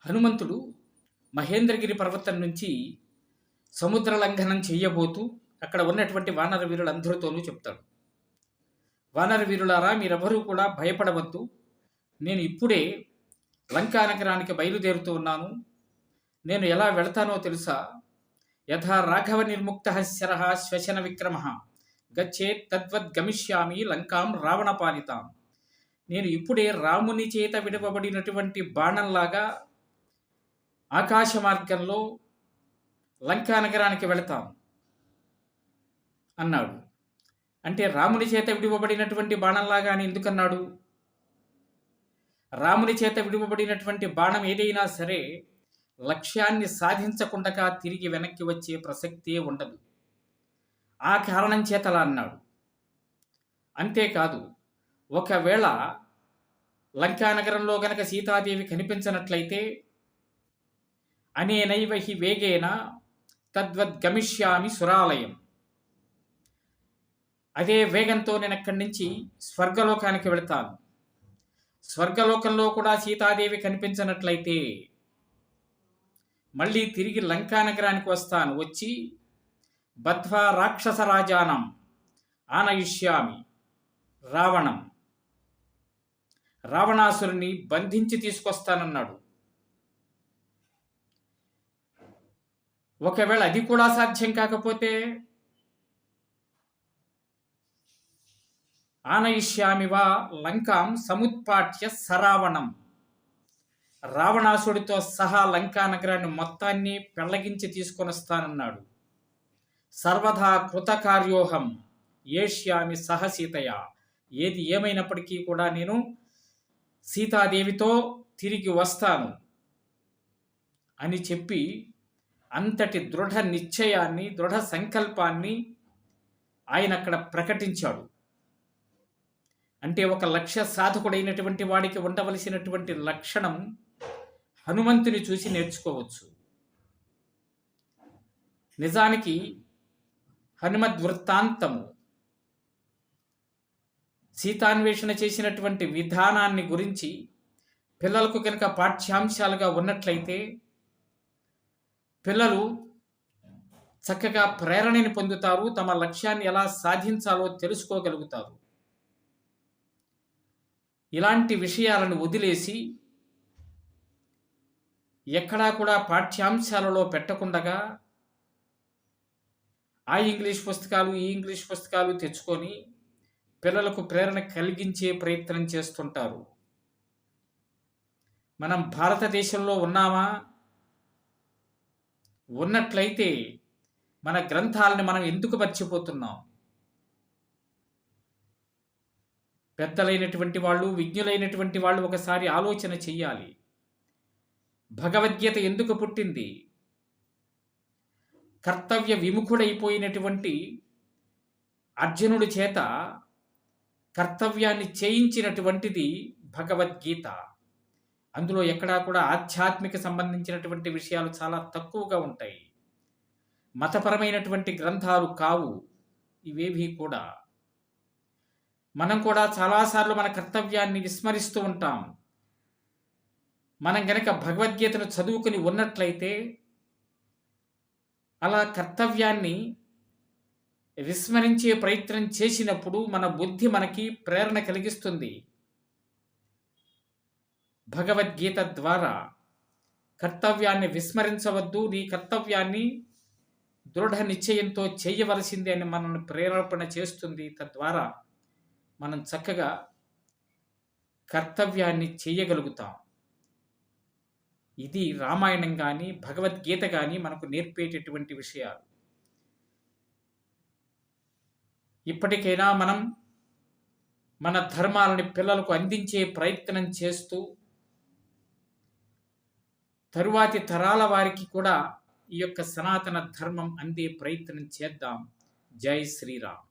హనుమంతుడు మహేంద్రగిరి పర్వతం నుంచి సముద్ర లంఘనం చెయ్యబోతూ అక్కడ ఉన్నటువంటి వానర వీరులందరితోనూ చెప్తాడు. వానర వీరులారా, మీరెవరూ కూడా భయపడవద్దు. నేను ఇప్పుడే లంకా నగరానికి బయలుదేరుతూ ఉన్నాను. నేను ఎలా వెళతానో తెలుసా? యథా రాఘవ నిర్ముక్త శరః శ్వశన విక్రమ గచ్చేత్ తద్వద్ గమిష్యామి లంకాం రావణ పాలితాం. నేను ఇప్పుడే రాముని చేత విడవబడినటువంటి బాణంలాగా ఆకాశ మార్గంలో లంకా నగరానికి వెళతాం అన్నాడు. అంటే రాముని చేత విడివబడినటువంటి బాణంలాగా అని ఎందుకన్నాడు? రాముని చేత విడివబడినటువంటి బాణం ఏదైనా సరే లక్ష్యాన్ని సాధించకుండా తిరిగి వెనక్కి వచ్చే ప్రసక్తే ఉండదు. ఆ కారణం చేత అలా అన్నాడు. అంతేకాదు, ఒకవేళ లంకా నగరంలో గనక సీతాదేవి కనిపించనట్లయితే అనేనైవ హి వేగేన తద్వద్ గమిష్యామి సురాలయం. అదే వేగంతో నేను అక్కడి నుంచి స్వర్గలోకానికి వెళతాను. స్వర్గలోకంలో కూడా సీతాదేవి కనిపించనట్లయితే మళ్ళీ తిరిగి లంకా నగరానికి వస్తాను. వచ్చి బద్ధ్వా రాక్షస రాజానం ఆనయిష్యామి రావణం, రావణాసురుని బంధించి తీసుకొస్తానన్నాడు. ఒకవేళ అది కూడా సాధ్యం కాకపోతే ఆనయిష్యామి వా లంకాం సముత్పాట్య సరావణం, రావణాసుడితో సహా లంకా నగరాన్ని మొత్తాన్ని పెళ్లగించి తీసుకొని వస్తానన్నాడు. సర్వదా కృతకార్యోహం ఏష్యామి సహ సీతయ. ఏది ఏమైనప్పటికీ కూడా నేను సీతాదేవితో తిరిగి వస్తాను అని చెప్పి అంతటి దృఢ నిశ్చయాన్ని, దృఢ సంకల్పాన్ని ఆయన అక్కడ ప్రకటించాడు. అంటే ఒక లక్ష్య సాధకుడైనటువంటి వాడికి ఉండవలసినటువంటి లక్షణం హనుమంతుని చూసి నేర్చుకోవచ్చు. నిజానికి హనుమద్వృత్తాంతము సీతాన్వేషణ చేసినటువంటి విధానాన్ని గురించి పిల్లలకు కనుక పాఠ్యాంశాలుగా ఉన్నట్లయితే పిల్లలు చక్కగా ప్రేరణని పొందుతారు, తమ లక్ష్యాన్ని ఎలా సాధించాలో తెలుసుకోగలుగుతారు. ఇలాంటి విషయాలను వదిలేసి ఎక్కడా కూడా పాఠ్యాంశాలలో పెట్టకుండగా ఆ ఇంగ్లీష్ పుస్తకాలు, ఈ ఇంగ్లీష్ పుస్తకాలు తెచ్చుకొని పిల్లలకు ప్రేరణ కలిగించే ప్రయత్నం చేస్తుంటారు. మనం భారతదేశంలో ఉన్నామా? ఉన్నట్లయితే మన గ్రంథాలను మనం ఎందుకు మర్చిపోతున్నాం? పెద్దలైనటువంటి వాళ్ళు, విజ్ఞులైనటువంటి వాళ్ళు ఒకసారి ఆలోచన చెయ్యాలి. భగవద్గీత ఎందుకు పుట్టింది? కర్తవ్య విముఖుడైపోయినటువంటి అర్జునుడి చేత కర్తవ్యాన్ని చేయించినటువంటిది భగవద్గీత. అందులో ఎక్కడా కూడా ఆధ్యాత్మిక సంబంధించినటువంటి విషయాలు చాలా తక్కువగా ఉంటాయి. మతపరమైనటువంటి గ్రంథాలు కావు ఇవేవి కూడా. మనం కూడా చాలాసార్లు మన కర్తవ్యాన్ని విస్మరిస్తూ ఉంటాం. మనం గనక భగవద్గీతను చదువుకుని ఉన్నట్లయితే అలా కర్తవ్యాన్ని విస్మరించే ప్రయత్నం చేసినప్పుడు మన బుద్ధి మనకి ప్రేరణ కలిగిస్తుంది. భగవద్గీత ద్వారా కర్తవ్యాన్ని విస్మరించవద్దు, నీ కర్తవ్యాన్ని దృఢ నిశ్చయంతో చేయవలసింది అని మనల్ని ప్రేరేపణ చేస్తుంది. తద్వారా మనం చక్కగా కర్తవ్యాన్ని చేయగలుగుతాం. ఇది రామాయణం కానీ భగవద్గీత కానీ మనకు నేర్పేటటువంటి విషయాలు. ఇప్పటికైనా మనం మన ధర్మాలని పిల్లలకు అందించే ప్రయత్నం చేస్తూ తరువాతి తరాల వారికి కూడా ఈ యొక్క సనాతన ధర్మం అందే ప్రయత్నం చేద్దాం. జై శ్రీరామ్.